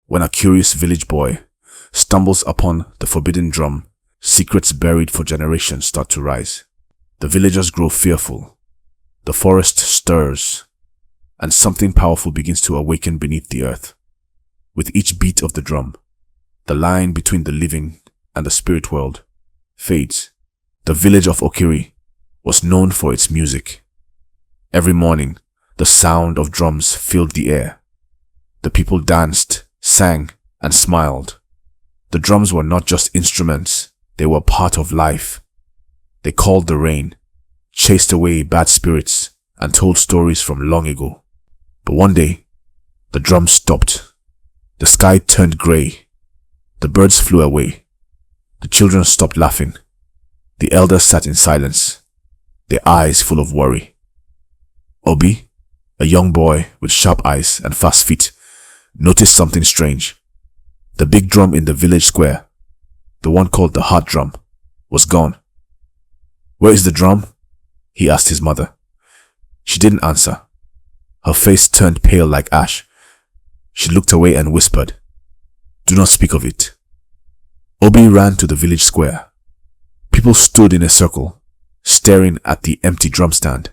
When a curious village boy stumbles upon the forbidden drum, secrets buried for generations start to rise. The villagers grow fearful. The forest stirs, and something powerful begins to awaken beneath the earth. With each beat of the drum, the line between the living and the spirit world fades. The village of Okiri was known for its music. Every morning, the sound of drums filled the air. The people danced, sang, and smiled. The drums were not just instruments, they were part of life. They called the rain, chased away bad spirits, and told stories from long ago. But one day, the drums stopped. The sky turned grey. The birds flew away. The children stopped laughing. The elders sat in silence, their eyes full of worry. Obi, a young boy with sharp eyes and fast feet, noticed something strange. The big drum in the village square, the one called the heart drum, was gone. "Where is the drum?" he asked his mother. She didn't answer. Her face turned pale like ash. She looked away and whispered, "Do not speak of it." Obi ran to the village square. People stood in a circle, staring at the empty drum stand.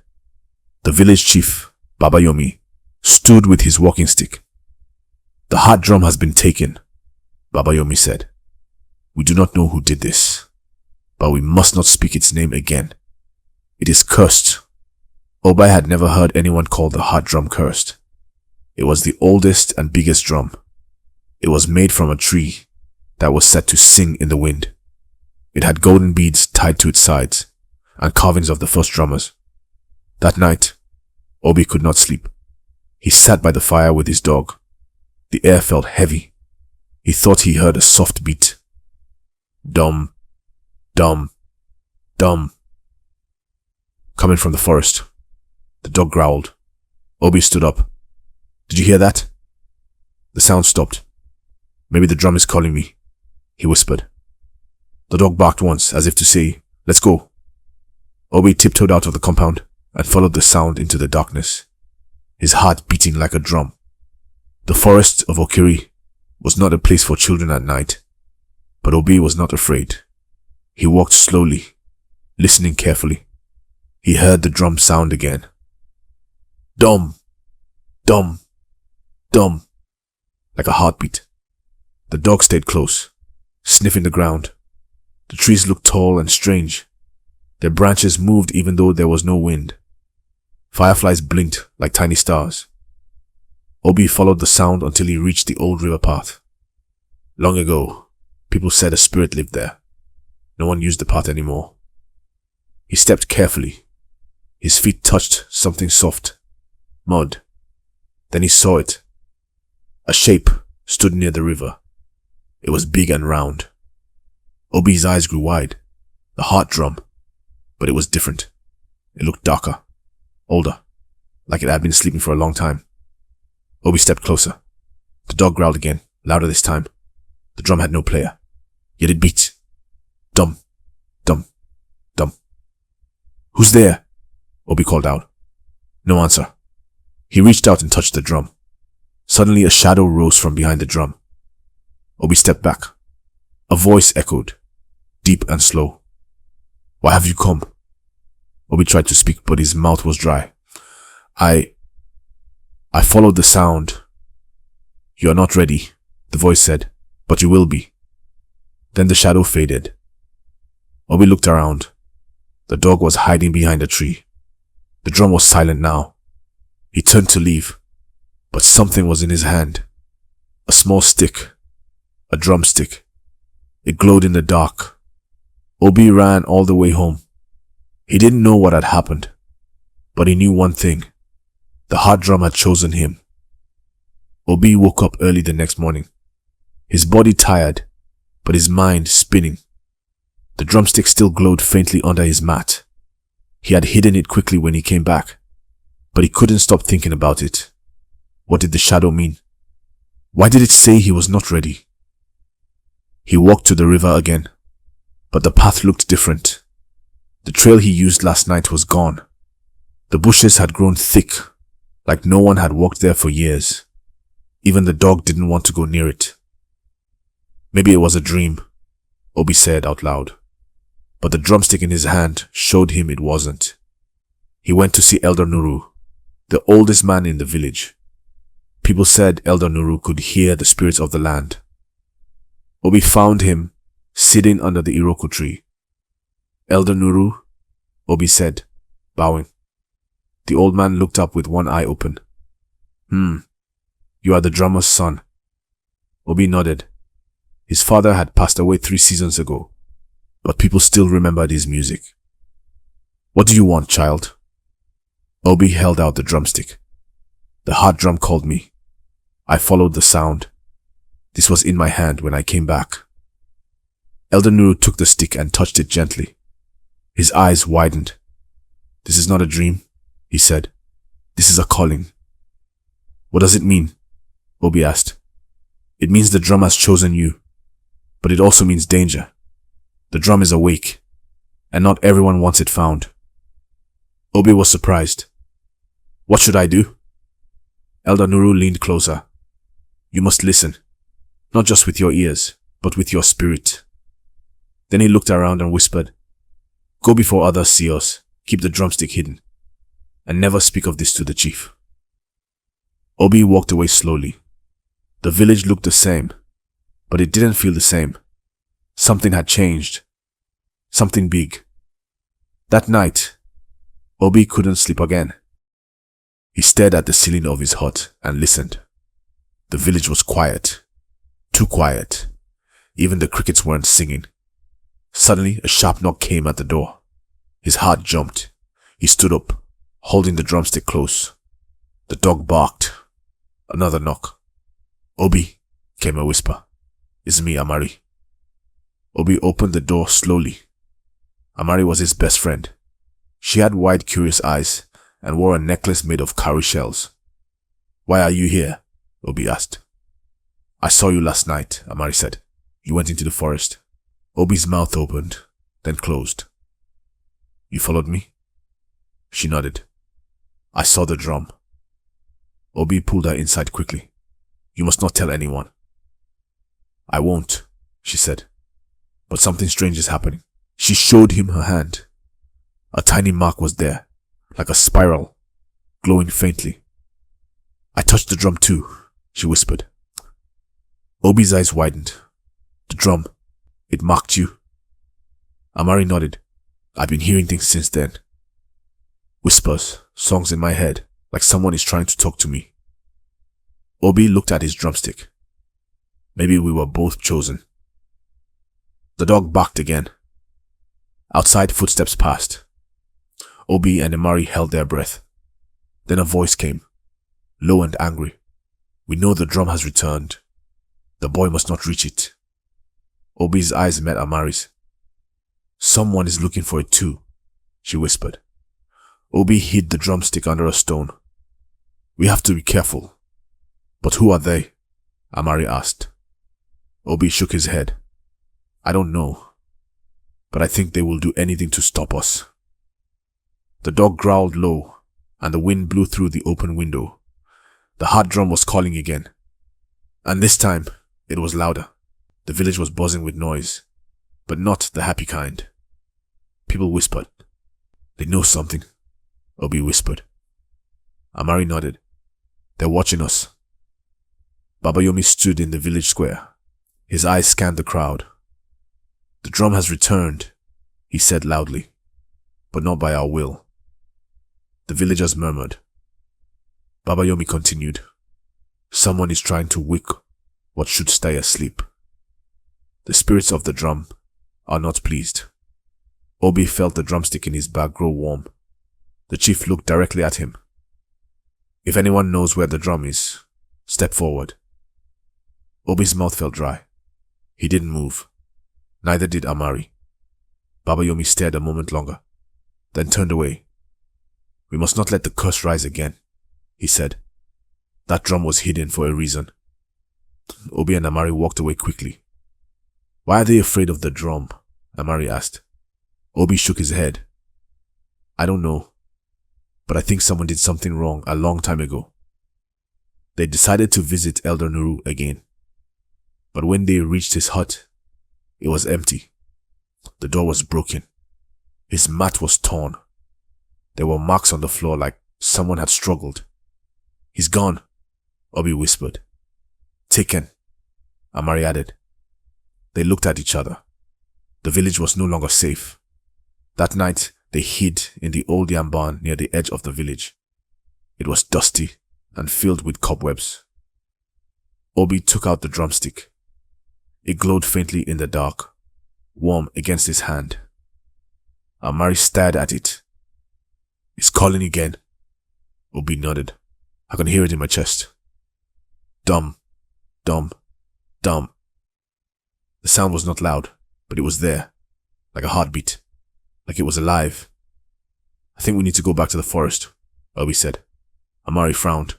The village chief, Baba Yomi, stood with his walking stick. "The heart drum has been taken," Baba Yomi said. "We do not know who did this, but we must not speak its name again. It is cursed." Obi had never heard anyone call the heart drum cursed. It was the oldest and biggest drum. It was made from a tree that was set to sing in the wind. It had golden beads tied to its sides and carvings of the first drummers. That night, Obi could not sleep. He sat by the fire with his dog. The air felt heavy. He thought he heard a soft beat. Dum, dum, dum. Coming from the forest. The dog growled. Obi stood up. "Did you hear that?" The sound stopped. "Maybe the drum is calling me," he whispered. The dog barked once, as if to say, "Let's go." Obi tiptoed out of the compound and followed the sound into the darkness, his heart beating like a drum. The forest of Okiri was not a place for children at night, but Obi was not afraid. He walked slowly, listening carefully. He heard the drum sound again. Dum, dum, dum, like a heartbeat. The dog stayed close, sniffing the ground. The trees looked tall and strange. Their branches moved even though there was no wind. Fireflies blinked like tiny stars. Obi followed the sound until he reached the old river path. Long ago, people said a spirit lived there. No one used the path anymore. He stepped carefully. His feet touched something soft. Mud. Then he saw it. A shape stood near the river. It was big and round. Obi's eyes grew wide. The heart drum. But it was different. It looked darker. Older. Like it had been sleeping for a long time. Obi stepped closer. The dog growled again, louder this time. The drum had no player. Yet it beat. Dum. Dum. Dum. "Who's there?" Obi called out. No answer. He reached out and touched the drum. Suddenly a shadow rose from behind the drum. Obi stepped back. A voice echoed, deep and slow. "Why have you come?" Obi tried to speak, but his mouth was dry. I followed the sound." "You are not ready," the voice said, "but you will be." Then the shadow faded. Obi looked around. The dog was hiding behind a tree. The drum was silent now. He turned to leave, but something was in his hand. A small stick. A drumstick. It glowed in the dark. Obi ran all the way home. He didn't know what had happened, but he knew one thing. The heart drum had chosen him. Obi woke up early the next morning. His body tired, but his mind spinning. The drumstick still glowed faintly under his mat. He had hidden it quickly when he came back, but he couldn't stop thinking about it. What did the shadow mean? Why did it say he was not ready? He walked to the river again, but the path looked different. The trail he used last night was gone. The bushes had grown thick, like no one had walked there for years. Even the dog didn't want to go near it. Maybe it was a dream, Obi said out loud. But the drumstick in his hand showed him it wasn't. He went to see Elder Nuru, the oldest man in the village. People said Elder Nuru could hear the spirits of the land. Obi found him sitting under the Iroko tree. Elder Nuru, Obi said, bowing. The old man looked up with one eye open. You are the drummer's son. Obi nodded. His father had passed away 3 seasons ago, but people still remembered his music. What do you want, child? Obi held out the drumstick. The heart drum called me. I followed the sound. This was in my hand when I came back. Elder Nuru took the stick and touched it gently. His eyes widened. This is not a dream, he said. This is a calling. What does it mean? Obi asked. It means the drum has chosen you, but it also means danger. The drum is awake, and not everyone wants it found. Obi was surprised. What should I do? Elder Nuru leaned closer. You must listen, not just with your ears, but with your spirit. Then he looked around and whispered, Go before others see us, keep the drumstick hidden, and never speak of this to the chief. Obi walked away slowly. The village looked the same, but it didn't feel the same. Something had changed. Something big. That night, Obi couldn't sleep again. He stared at the ceiling of his hut and listened. The village was quiet. Too quiet. Even the crickets weren't singing. Suddenly, a sharp knock came at the door. His heart jumped. He stood up, holding the drumstick close. The dog barked. Another knock. Obi, came a whisper. It's me, Amari. Obi opened the door slowly. Amari was his best friend. She had wide, curious eyes and wore a necklace made of cowrie shells. Why are you here? Obi asked. I saw you last night, Amari said. You went into the forest. Obi's mouth opened, then closed. You followed me? She nodded. I saw the drum. Obi pulled her inside quickly. You must not tell anyone. I won't, she said. But something strange is happening. She showed him her hand. A tiny mark was there, like a spiral, glowing faintly. I touched the drum too, she whispered. Obi's eyes widened. The drum, it marked you. Amari nodded. I've been hearing things since then. Whispers, songs in my head, like someone is trying to talk to me. Obi looked at his drumstick. Maybe we were both chosen. The dog barked again. Outside, footsteps passed. Obi and Amari held their breath. Then a voice came, low and angry. We know the drum has returned. The boy must not reach it. Obi's eyes met Amari's. Someone is looking for it too, she whispered. Obi hid the drumstick under a stone. We have to be careful. But who are they? Amari asked. Obi shook his head. I don't know, but I think they will do anything to stop us. The dog growled low, and the wind blew through the open window. The heart drum was calling again, and this time it was louder. The village was buzzing with noise, but not the happy kind. People whispered. They know something, Obi whispered. Amari nodded. They're watching us. Babayomi stood in the village square. His eyes scanned the crowd. The drum has returned, he said loudly, but not by our will. The villagers murmured. Babayomi continued. Someone is trying to wake what should stay asleep. The spirits of the drum are not pleased. Obi felt the drumstick in his back grow warm. The chief looked directly at him. If anyone knows where the drum is, step forward. Obi's mouth felt dry. He didn't move. Neither did Amari. Babayomi stared a moment longer, then turned away. We must not let the curse rise again, he said. That drum was hidden for a reason. Obi and Amari walked away quickly. Why are they afraid of the drum? Amari asked. Obi shook his head. I don't know, but I think someone did something wrong a long time ago. They decided to visit Elder Nuru again. But when they reached his hut, it was empty. The door was broken. His mat was torn. There were marks on the floor like someone had struggled. "He's gone," Obi whispered. "Taken," Amari added. They looked at each other. The village was no longer safe. That night, they hid in the old yam barn near the edge of the village. It was dusty and filled with cobwebs. Obi took out the drumstick. It glowed faintly in the dark, warm against his hand. Amari stared at it. "It's calling again." Obi nodded. "I can hear it in my chest." Dum, dum, dum. The sound was not loud, but it was there, like a heartbeat, like it was alive. "I think we need to go back to the forest," Obi said. Amari frowned.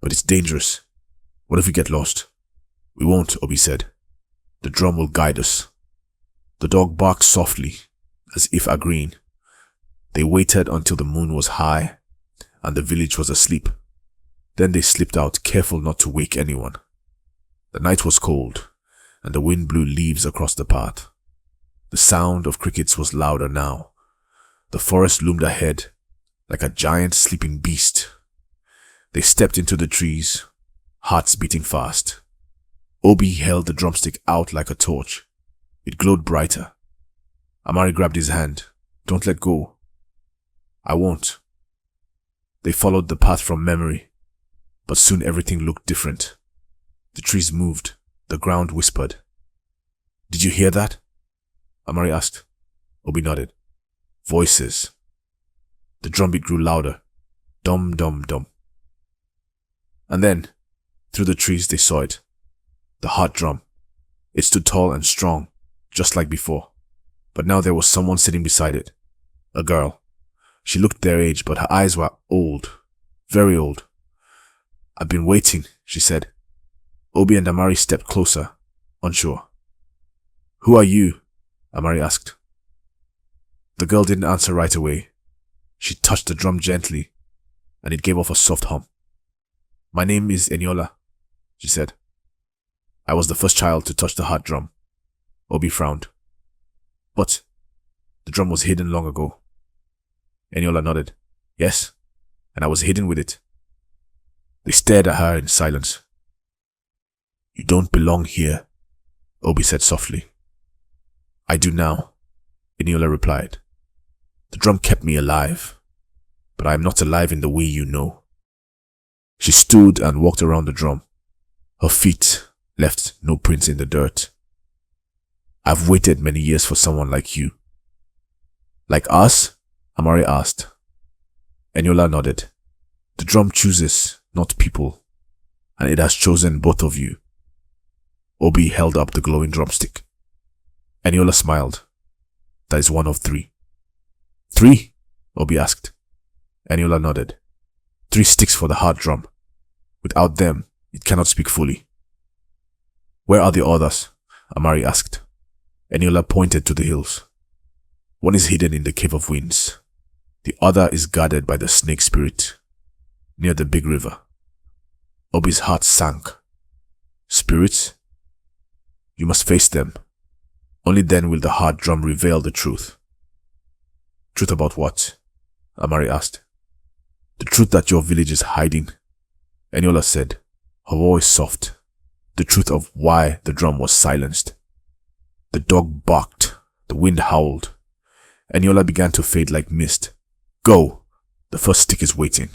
"But it's dangerous. What if we get lost?" "We won't," Obi said. "The drum will guide us." The dog barked softly, as if agreeing. They waited until the moon was high and the village was asleep. Then they slipped out, careful not to wake anyone. The night was cold, and the wind blew leaves across the path. The sound of crickets was louder now. The forest loomed ahead, like a giant sleeping beast. They stepped into the trees, hearts beating fast. Obi held the drumstick out like a torch. It glowed brighter. Amari grabbed his hand. "Don't let go." "I won't." They followed the path from memory, but soon everything looked different. The trees moved. The ground whispered. "Did you hear that?" Amari asked. Obi nodded. "Voices." The drumbeat grew louder. Dum, dum, dum. And then, through the trees, they saw it. The heart drum. It stood tall and strong, just like before. But now there was someone sitting beside it. A girl. She looked their age, but her eyes were old. Very old. "I've been waiting," she said. Obi and Amari stepped closer, unsure. "Who are you?" Amari asked. The girl didn't answer right away. She touched the drum gently, and it gave off a soft hum. "My name is Eniola," she said. "I was the first child to touch the heart drum." Obi frowned. "But the drum was hidden long ago." Eniola nodded. "Yes, and I was hidden with it." They stared at her in silence. "You don't belong here," Obi said softly. "I do now," Eniola replied. "The drum kept me alive, but I am not alive in the way you know." She stood and walked around the drum. Her feet left no prints in the dirt. "I've waited many years for someone like you." "Like us?" Amari asked. Eniola nodded. "The drum chooses, not people, and it has chosen both of you." Obi held up the glowing drumstick. Eniola smiled. "That is one of three." "Three?" Obi asked. Eniola nodded. "Three sticks for the heart drum. Without them, it cannot speak fully." "Where are the others?" Amari asked. Eniola pointed to the hills. "One is hidden in the Cave of Winds. The other is guarded by the snake spirit, near the big river." Obi's heart sank. "Spirits? You must face them. Only then will the heart drum reveal the truth." "Truth about what?" Amari asked. "The truth that your village is hiding," Eniola said, her voice soft. "The truth of why the drum was silenced." The dog barked. The wind howled. Eniola began to fade like mist. "Go! The first stick is waiting."